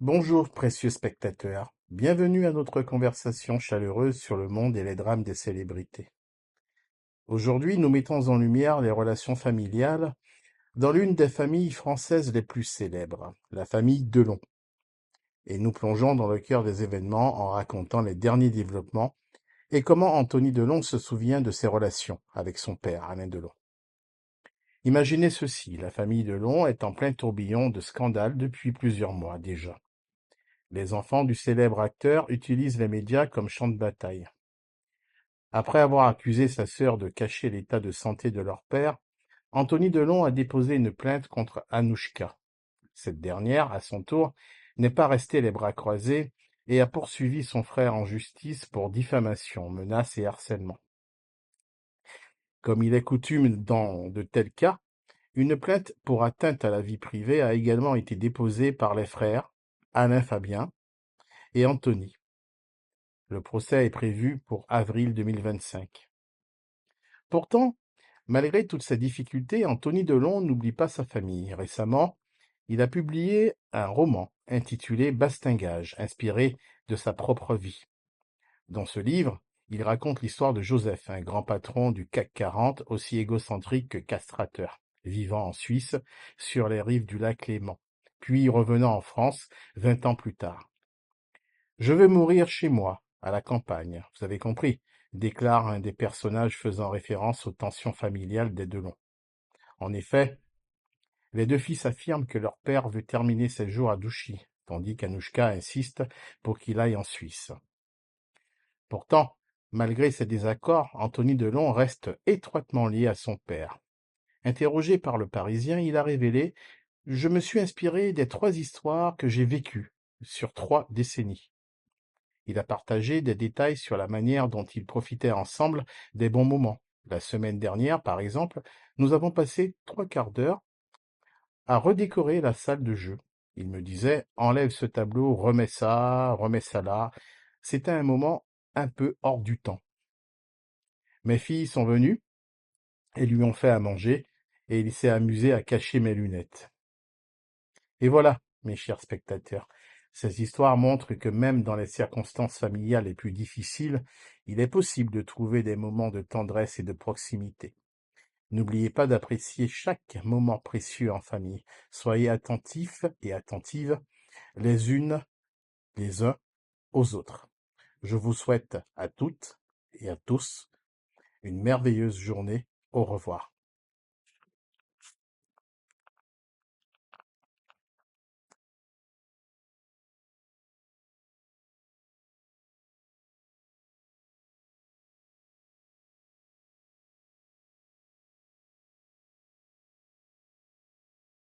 Bonjour, précieux spectateurs. Bienvenue à notre conversation chaleureuse sur le monde et les drames des célébrités. Aujourd'hui, nous mettons en lumière les relations familiales dans l'une des familles françaises les plus célèbres, la famille Delon. Et nous plongeons dans le cœur des événements en racontant les derniers développements et comment Anthony Delon se souvient de ses relations avec son père, Alain Delon. Imaginez ceci, la famille Delon est en plein tourbillon de scandales depuis plusieurs mois déjà. Les enfants du célèbre acteur utilisent les médias comme champ de bataille. Après avoir accusé sa sœur de cacher l'état de santé de leur père, Anthony Delon a déposé une plainte contre Anouchka. Cette dernière, à son tour, n'est pas restée les bras croisés et a poursuivi son frère en justice pour diffamation, menaces et harcèlement. Comme il est coutume dans de tels cas, une plainte pour atteinte à la vie privée a également été déposée par les frères Alain Fabien et Anthony. Le procès est prévu pour avril 2025. Pourtant, malgré toutes ces difficultés, Anthony Delon n'oublie pas sa famille. Récemment, il a publié un roman intitulé Bastingage, inspiré de sa propre vie. Dans ce livre, il raconte l'histoire de Joseph, un grand patron du CAC 40, aussi égocentrique que castrateur, vivant en Suisse, sur les rives du lac Léman, puis revenant en France 20 ans plus tard. Je veux mourir chez moi, à la campagne, vous avez compris, déclare un des personnages faisant référence aux tensions familiales des Delon. En effet, les deux fils affirment que leur père veut terminer ses jours à Douchy, tandis qu'Anouchka insiste pour qu'il aille en Suisse. Pourtant, malgré ces désaccords, Anthony Delon reste étroitement lié à son père. Interrogé par Le Parisien, il a révélé: Je me suis inspiré des 3 histoires que j'ai vécues sur 3 décennies. Il a partagé des détails sur la manière dont ils profitaient ensemble des bons moments. La semaine dernière, par exemple, nous avons passé 3 quarts d'heure à redécorer la salle de jeu. Il me disait: Enlève ce tableau, remets ça là. C'était un moment un peu hors du temps. Mes filles sont venues et lui ont fait à manger, et il s'est amusé à cacher mes lunettes. Et voilà, mes chers spectateurs, ces histoires montrent que même dans les circonstances familiales les plus difficiles, il est possible de trouver des moments de tendresse et de proximité. N'oubliez pas d'apprécier chaque moment précieux en famille. Soyez attentifs et attentives les unes les uns aux autres. Je vous souhaite à toutes et à tous une merveilleuse journée. Au revoir.